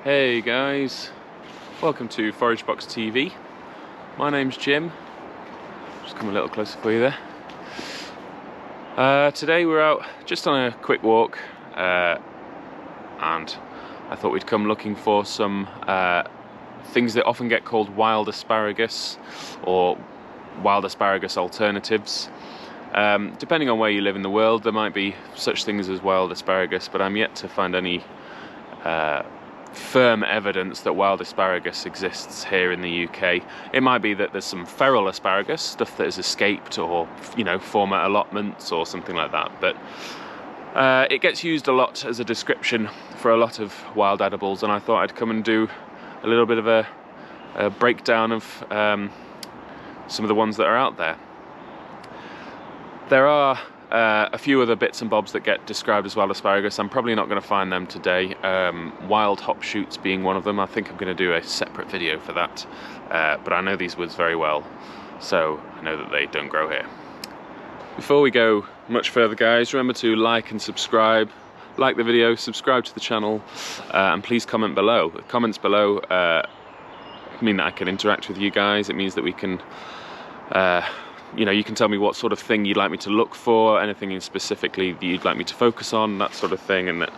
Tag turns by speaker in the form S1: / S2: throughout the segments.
S1: Hey guys, welcome to Forage Box TV. My name's Jim. Just come a little closer for you there. Today we're out just on a quick walk, and I thought we'd come looking for some things that often get called wild asparagus or wild asparagus alternatives. Depending on where you live in the world, there might be such things as wild asparagus, but I'm yet to find any firm evidence that wild asparagus exists here in the UK. It might be that there's some feral asparagus, stuff that has escaped or, you know, former allotments or something like that, but it gets used a lot as a description for a lot of wild edibles, and I thought I'd come and do a little bit of a breakdown of some of the ones that are out there. There are a few other bits and bobs that get described as wild asparagus. I'm probably not going to find them today. Wild hop shoots being one of them. I think I'm going to do a separate video for that. But I know these woods very well, so I know that they don't grow here. Before we go much further, guys, remember to like and subscribe. Like the video, subscribe to the channel, and please comment below. The comments below mean that I can interact with you guys. It means that we can you know, you can tell me what sort of thing you'd like me to look for, anything in specifically that you'd like me to focus on, that sort of thing, and that...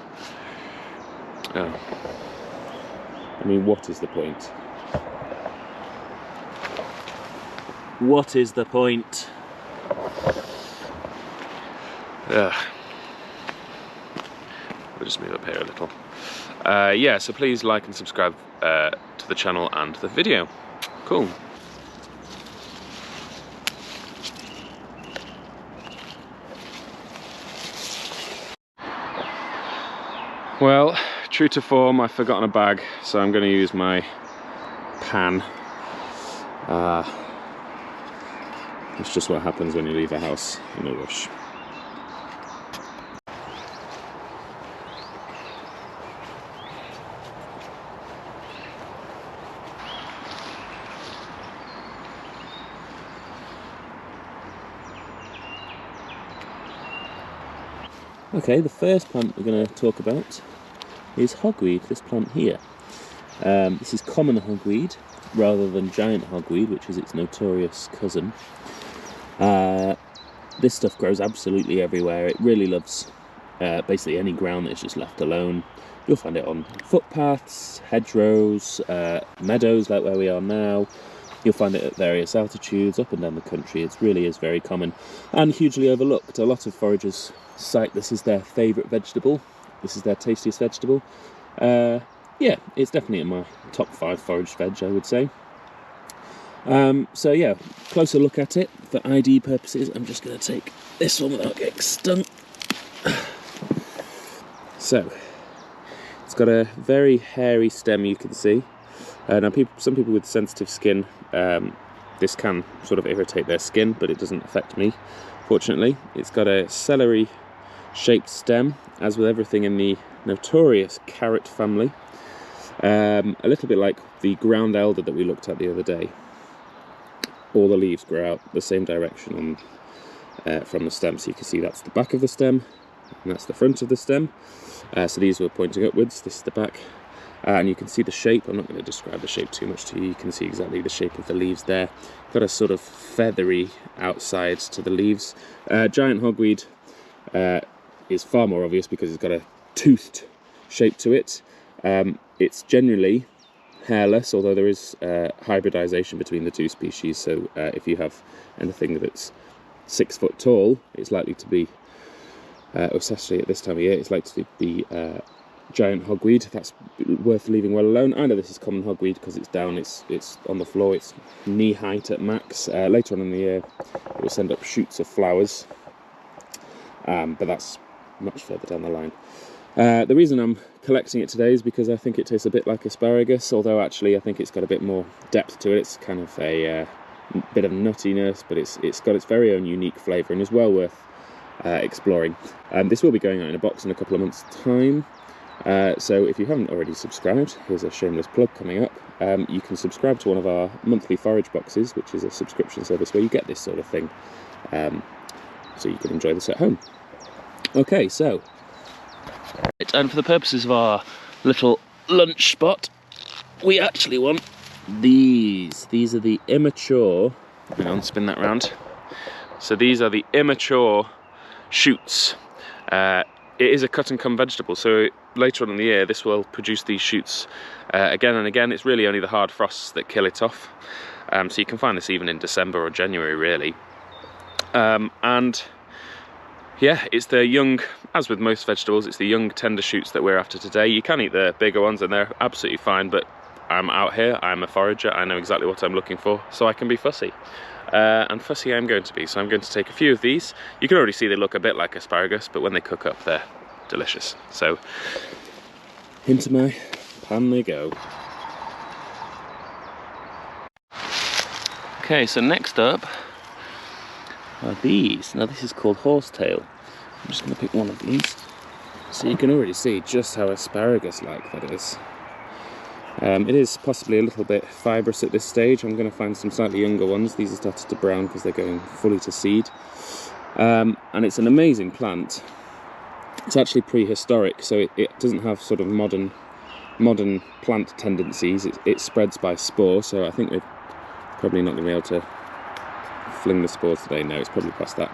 S1: Oh. I mean, what is the point? What is the point? We'll just move up here a little. Yeah, so please like and subscribe to the channel and the video. Cool. Well, true to form, I've forgotten a bag, so I'm going to use my pan. It's just what happens when you leave a house in a rush. Okay, the first plant we're going to talk about is hogweed, this plant here. This is common hogweed rather than giant hogweed, which is its notorious cousin. This stuff grows absolutely everywhere. It really loves basically any ground that's just left alone. You'll find it on footpaths, hedgerows, meadows like where we are now. You'll find it at various altitudes up and down the country. It really is very common and hugely overlooked. A lot of foragers cite this is their favourite vegetable. This is their tastiest vegetable. Yeah, it's definitely in my top 5 foraged veg, I would say. So yeah, closer look at it. For ID purposes, I'm just going to take this one without getting stung. So, it's got a very hairy stem, you can see. Now, some people with sensitive skin, this can sort of irritate their skin, but it doesn't affect me, fortunately. It's got a celery-shaped stem, as with everything in the notorious carrot family. A little bit like the ground elder that we looked at the other day. All the leaves grow out the same direction from the stem, so you can see that's the back of the stem, and that's the front of the stem. So these were pointing upwards, this is the back. And you can see the shape. I'm not going to describe the shape too much to you. You can see exactly the shape of the leaves there. Got a sort of feathery outside to the leaves. Giant hogweed is far more obvious because it's got a toothed shape to it. It's generally hairless, although there is hybridization between the two species. So if you have anything that's 6 foot tall, it's likely to be, especially at this time of year, it's likely to be giant hogweed. That's worth leaving well alone. I know this is common hogweed because it's down, it's on the floor, it's knee height at max. Later on in the year it will send up shoots of flowers, but that's much further down the line. The reason I'm collecting it today is because I think it tastes a bit like asparagus, although actually I think it's got a bit more depth to it. It's kind of a bit of nuttiness, but it's got its very own unique flavour and is well worth exploring. This will be going out in a box in a couple of months' time. So if you haven't already subscribed, here's a shameless plug coming up. You can subscribe to one of our monthly Forage Boxes, which is a subscription service where you get this sort of thing, so you can enjoy this at home. Okay, so, and for the purposes of our little lunch spot, we actually want these. These are the immature, hang on, spin that round. So these are the immature shoots. It is a cut and come vegetable, so later on in the year this will produce these shoots again and again. It's really only the hard frosts that kill it off. So you can find this even in December or January, really. And yeah, it's the young, as with most vegetables, it's the young tender shoots that we're after today. You can eat the bigger ones and they're absolutely fine, but I'm out here, I'm a forager, I know exactly what I'm looking for, so I can be fussy. And fussy I'm going to be, so I'm going to take a few of these. You can already see they look a bit like asparagus, but when they cook up, they're delicious. So, into my pan they go. Okay, so next up are these. Now this is called horsetail. I'm just going to pick one of these. So you can already see just how asparagus-like that is. It is possibly a little bit fibrous at this stage. I'm going to find some slightly younger ones. These are started to brown because they're going fully to seed. And it's an amazing plant. It's actually prehistoric, so it doesn't have sort of modern plant tendencies. It spreads by spore, so I think we're probably not going to be able to fling the spores today. No, it's probably past that.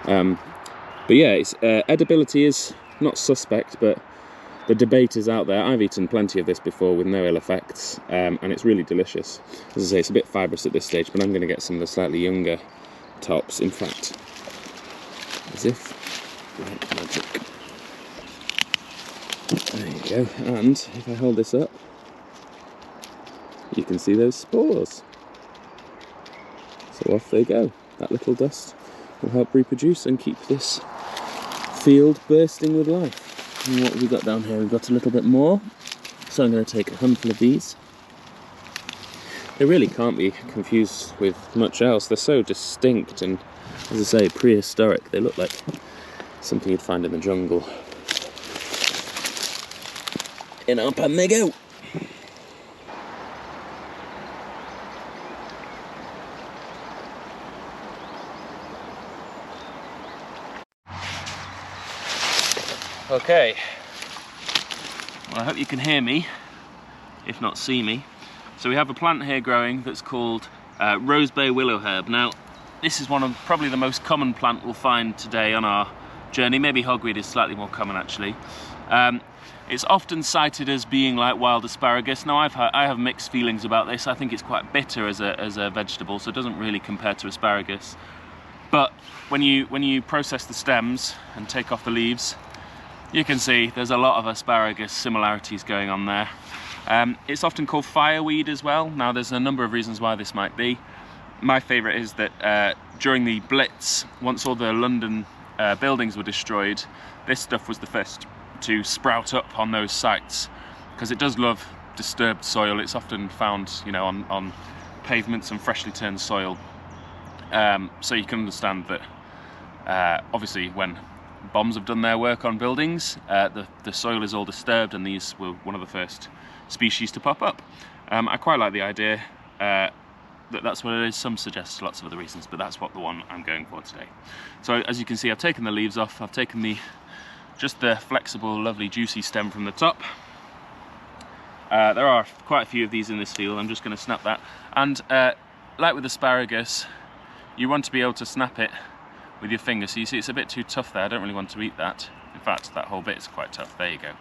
S1: But yeah, it's, edibility is not suspect, but the debate is out there. I've eaten plenty of this before with no ill effects, and it's really delicious. As I say, it's a bit fibrous at this stage, but I'm going to get some of the slightly younger tops. In fact, as if like magic. There you go. And if I hold this up, you can see those spores. So off they go. That little dust will help reproduce and keep this field bursting with life. And what have we got down here? We've got a little bit more. So I'm going to take a handful of these. They really can't be confused with much else. They're so distinct and, as I say, prehistoric. They look like something you'd find in the jungle. In our pan they go. Okay, well, I hope you can hear me, if not see me. So we have a plant here growing that's called Rosebay Willow herb. Now, this is one of probably the most common plant we'll find today on our journey. Maybe hogweed is slightly more common, actually. It's often cited as being like wild asparagus. Now, I have mixed feelings about this. I think it's quite bitter as a vegetable, so it doesn't really compare to asparagus. But when you process the stems and take off the leaves, you can see there's a lot of asparagus similarities going on there. It's often called fireweed as well. Now, there's a number of reasons why this might be. My favourite is that during the Blitz, once all the London buildings were destroyed, this stuff was the first to sprout up on those sites, because it does love disturbed soil. It's often found, you know, on pavements and freshly turned soil. So you can understand that obviously when bombs have done their work on buildings, the soil is all disturbed, and these were one of the first species to pop up. I quite like the idea that that's what it is. Some suggest lots of other reasons, but that's what the one I'm going for today. So as you can see, I've taken the leaves off. I've taken just the flexible, lovely, juicy stem from the top. There are quite a few of these in this field. I'm just going to snap that. And like with asparagus, you want to be able to snap it with your finger. So you see it's a bit too tough there. I don't really want to eat that. In fact, that whole bit is quite tough. There you go.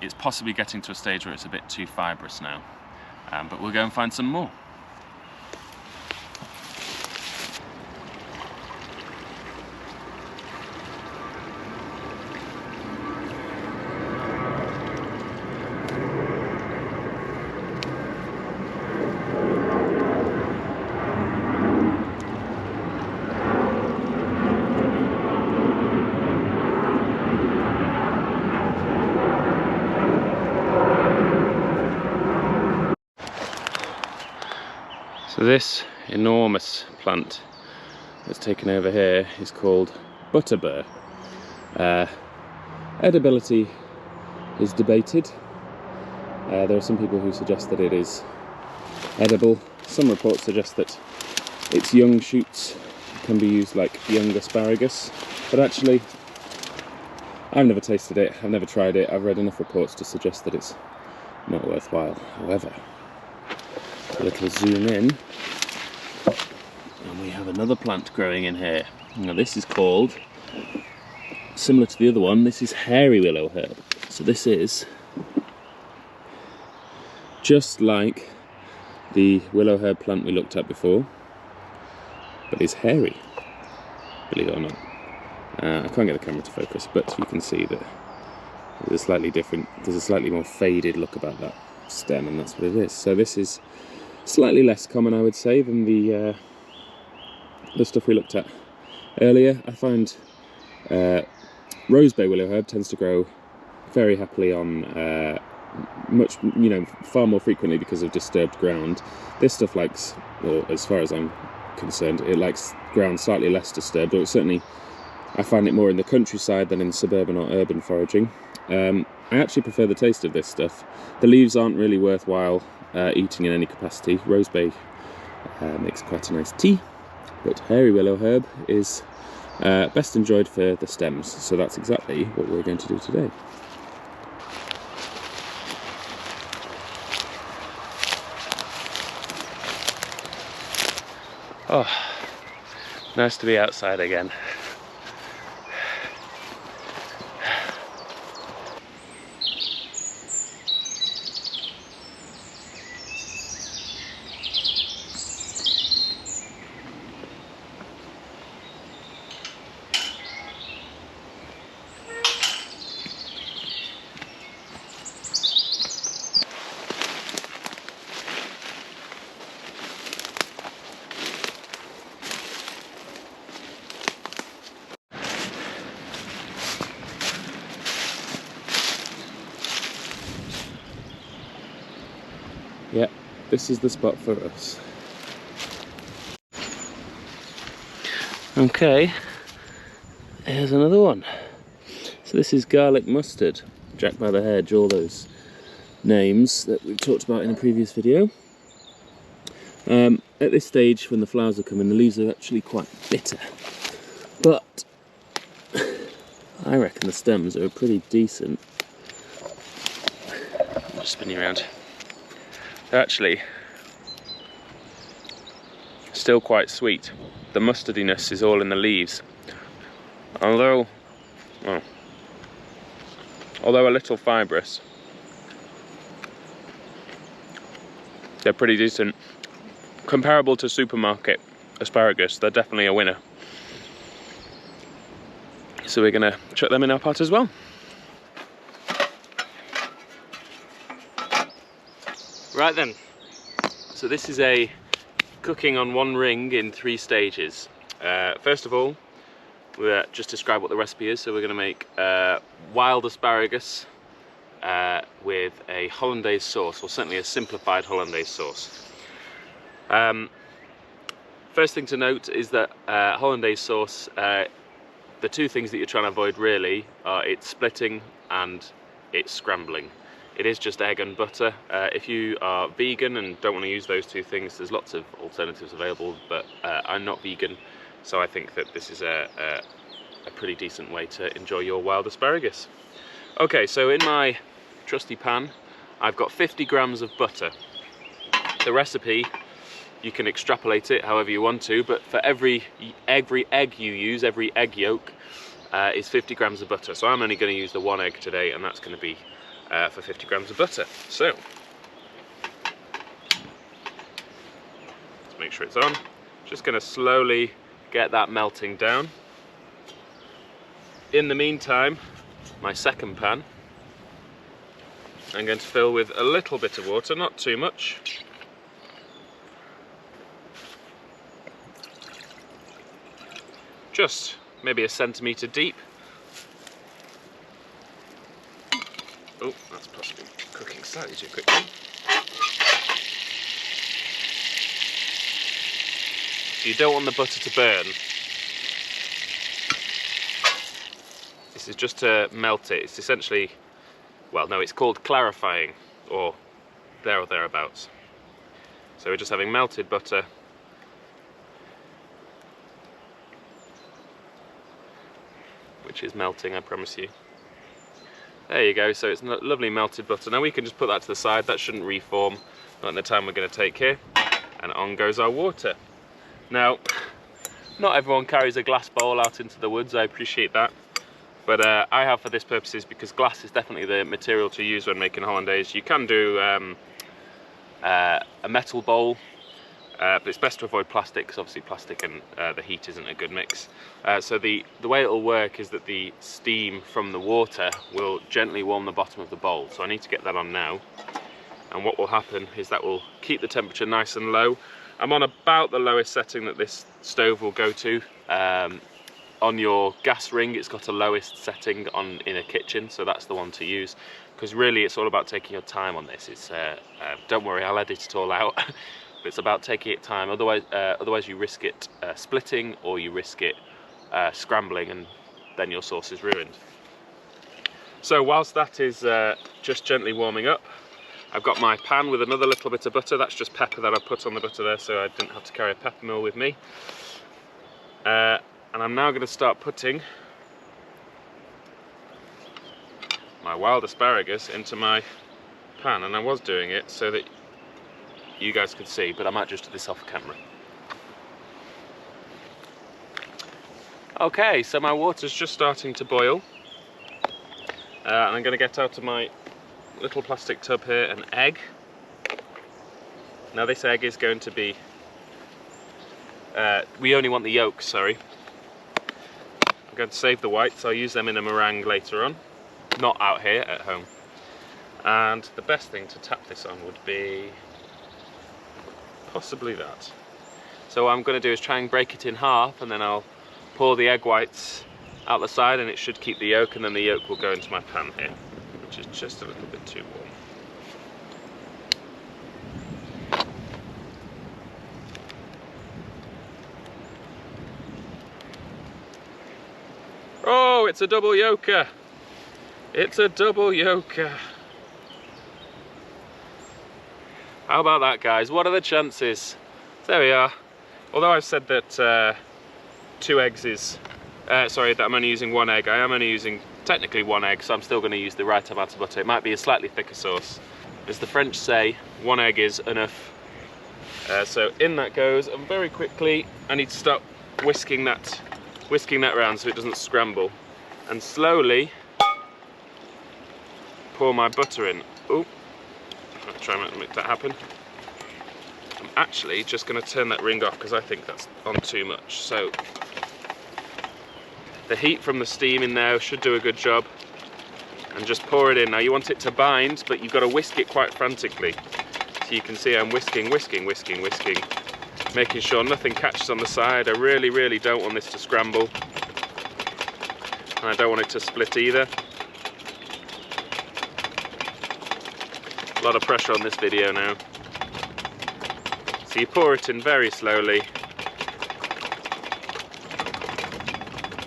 S1: It's possibly getting to a stage where it's a bit too fibrous now. But we'll go and find some more. So this enormous plant that's taken over here is called Butterbur. Edibility is debated. There are some people who suggest that it is edible. Some reports suggest that its young shoots can be used like young asparagus. But actually, I've never tasted it, I've never tried it, I've read enough reports to suggest that it's not worthwhile. However, a little zoom in, and we have another plant growing in here. Now this is called, similar to the other one, this is hairy willow herb. So this is just like the willow herb plant we looked at before, but it's hairy, believe it or not. I can't get the camera to focus, but you can see that there's a slightly different, there's a slightly more faded look about that stem, and that's what it is. So this is slightly less common, I would say, than the stuff we looked at earlier. I find rosebay willow herb tends to grow very happily on far more frequently because of disturbed ground. This stuff likes, or as far as I'm concerned, it likes ground slightly less disturbed, or certainly I find it more in the countryside than in suburban or urban foraging. I actually prefer the taste of this stuff. The leaves aren't really worthwhile eating in any capacity. Rosebay makes quite a nice tea, but hairy willow herb is best enjoyed for the stems, so that's exactly what we're going to do today. Oh, nice to be outside again. Yeah, this is the spot for us. Okay, here's another one. So this is garlic mustard, Jack by the hedge, all those names that we talked about in a previous video. At this stage, when the flowers are coming, the leaves are actually quite bitter, but I reckon the stems are pretty decent. I'll just spin you around. They're actually still quite sweet. The mustardiness is all in the leaves. Although a little fibrous, they're pretty decent. Comparable to supermarket asparagus, they're definitely a winner. So we're gonna chuck them in our pot as well. Right then, so this is a cooking on one ring in 3 stages. First of all, we'll just describe what the recipe is. So we're going to make wild asparagus with a Hollandaise sauce, or certainly a simplified Hollandaise sauce. First thing to note is that Hollandaise sauce, the 2 things that you're trying to avoid really are it's splitting and it's scrambling. It is just egg and butter. If you are vegan and don't want to use those 2 things, there's lots of alternatives available, but I'm not vegan, so I think that this is a pretty decent way to enjoy your wild asparagus. Okay, so in my trusty pan, I've got 50 grams of butter. The recipe, you can extrapolate it however you want to, but for every egg you use, every egg yolk is 50 grams of butter. So I'm only going to use the 1 egg today, and that's going to be for 50 grams of butter. So, let's make sure it's on. Just going to slowly get that melting down. In the meantime, my second pan, I'm going to fill with a little bit of water, not too much. Just maybe a centimetre deep. Oh, that's possibly cooking slightly too quickly. You don't want the butter to burn. This is just to melt it. It's essentially, well, no, it's called clarifying, or there or thereabouts. So we're just having melted butter. Which is melting, I promise you. There you go, so it's lovely melted butter. Now we can just put that to the side, that shouldn't reform, not in the time we're going to take here. And on goes our water. Now, not everyone carries a glass bowl out into the woods, I appreciate that. But I have for this purposes, because glass is definitely the material to use when making Hollandaise. You can do a metal bowl, but it's best to avoid plastic, because obviously plastic and the heat isn't a good mix. So the way it'll work is that the steam from the water will gently warm the bottom of the bowl. So I need to get that on now. And what will happen is that will keep the temperature nice and low. I'm on about the lowest setting that this stove will go to. On your gas ring, it's got a lowest setting in a kitchen, so that's the one to use. Because really, it's all about taking your time on this. It's don't worry, I'll edit it all out. But it's about taking it time. Otherwise you risk it splitting, or you risk it scrambling, and then your sauce is ruined. So whilst that is just gently warming up, I've got my pan with another little bit of butter. That's just pepper that I put on the butter there, so I didn't have to carry a pepper mill with me. And I'm now going to start putting my wild asparagus into my pan. And I was doing it so that you guys could see, but I might just do this off camera. Okay, so my water's just starting to boil. And I'm going to get out of my little plastic tub here an egg. Now this egg is going to be, we only want the yolk, sorry. I'm going to save the whites, I'll use them in a meringue later on. Not out here, at home. And the best thing to tap this on would be possibly that. So what I'm going to do is try and break it in half, and then I'll pour the egg whites out the side, and it should keep the yolk, and then the yolk will go into my pan here, which is just a little bit too warm. Oh, it's a double yolker! It's a double yolker! How about that, guys? What are the chances? There we are. Although I've said that 2 eggs is... sorry, that I'm only using 1 egg. I am only using technically 1 egg, so I'm still going to use the right amount of butter. It might be a slightly thicker sauce. As the French say, 1 egg is enough. So in that goes, and very quickly I need to start whisking that around so it doesn't scramble. And slowly pour my butter in. Oh, I'll try and make that happen. I'm actually just going to turn that ring off because I think that's on too much. So the heat from the steam in there should do a good job. And just pour it in. Now you want it to bind, but you've got to whisk it quite frantically. So you can see I'm whisking, making sure nothing catches on the side. I really, really don't want this to scramble. And I don't want it to split either. A lot of pressure on this video now. So you pour it in very slowly.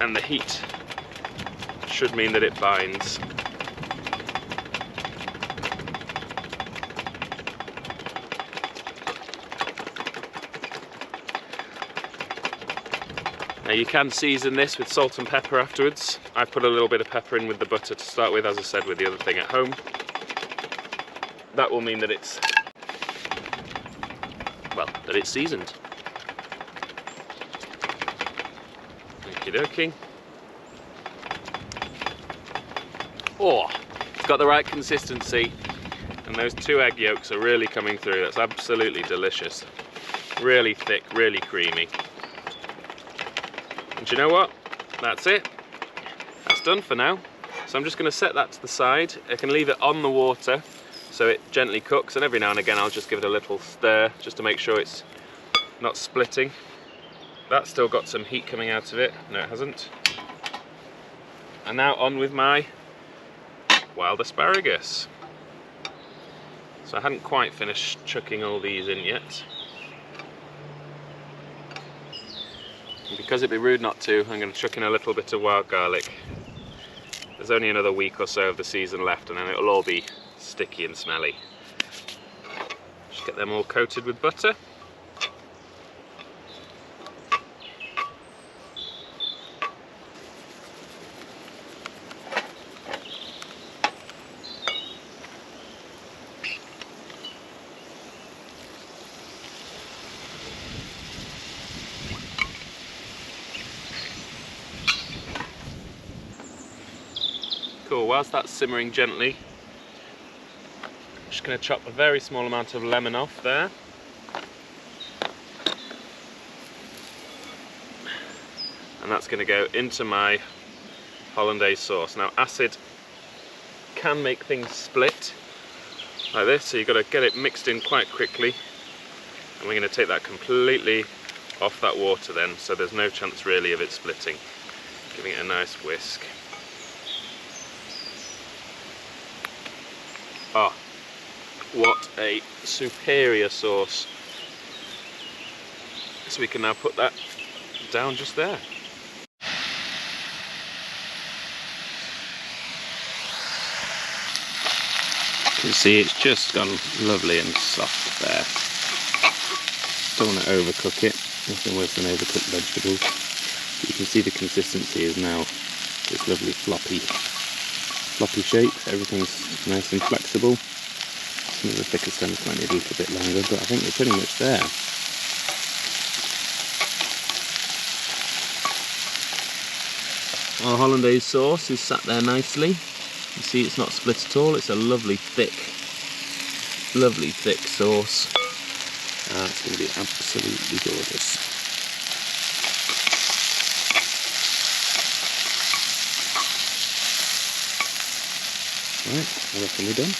S1: And the heat should mean that it binds. Now you can season this with salt and pepper afterwards. I put a little bit of pepper in with the butter to start with, as I said with the other thing at home. That will mean that it's, well, that it's seasoned. Okie dokie. Oh, it's got the right consistency, and those 2 egg yolks are really coming through. That's absolutely delicious. Really thick, really creamy. And you know what? That's it. That's done for now. So I'm just going to set that to the side. I can leave it on the water so it gently cooks, and every now and again I'll just give it a little stir just to make sure it's not splitting. That's still got some heat coming out of it. No, it hasn't. And now on with my wild asparagus. So I hadn't quite finished chucking all these in yet. And because it'd be rude not to, I'm going to chuck in a little bit of wild garlic. There's only another week or so of the season left, and then it'll all be sticky and smelly. Just get them all coated with butter. Cool, whilst that's simmering gently, I'm just going to chop a very small amount of lemon off there. And that's going to go into my Hollandaise sauce. Now acid can make things split like this, so you've got to get it mixed in quite quickly. And we're going to take that completely off that water then, so there's no chance really of it splitting. Giving it a nice whisk. Oh, what a superior sauce. So we can now put that down just there. You can see it's just gone lovely and soft there. Don't want to overcook it, nothing worse than overcooked vegetables. But you can see the consistency is now this lovely floppy shape. Everything's nice and flexible. Some of the thicker stems might need a little bit longer, but I think we're pretty much there. Our Hollandaise sauce is sat there nicely. You see it's not split at all, it's a lovely thick sauce. It's going to be absolutely gorgeous. Right, I reckon we're done.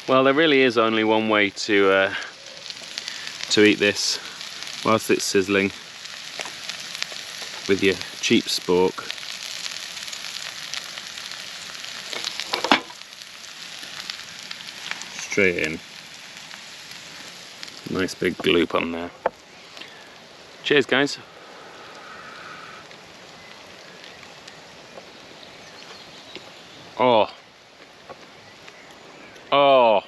S1: Well, there really is only one way to eat this whilst it's sizzling with your cheap spork. Straight in. Nice big gloop on there. Cheers, guys. Oh. Oh.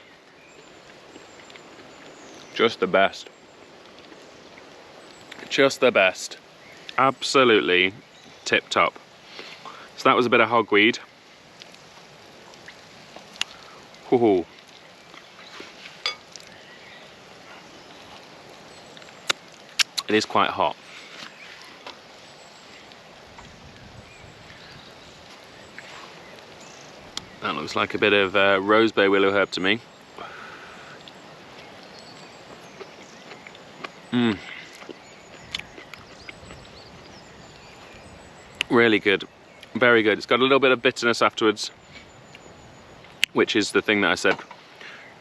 S1: Just the best. Just the best. Absolutely tip top. So that was a bit of hogweed. Woohoo. It is quite hot. That looks like a bit of rose bay willow herb to me. Really good, very good. It's got a little bit of bitterness afterwards, which is the thing that I said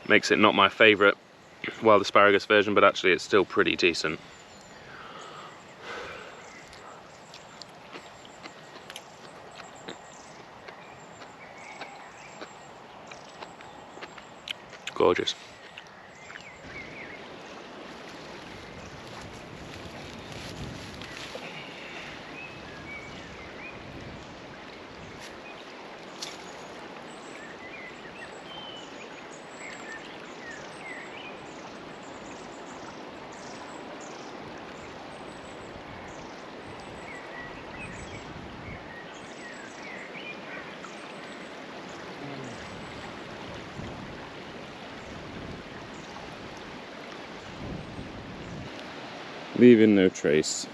S1: makes it not my favourite wild asparagus version, but actually it's still pretty decent. Gorgeous. Leaving no trace.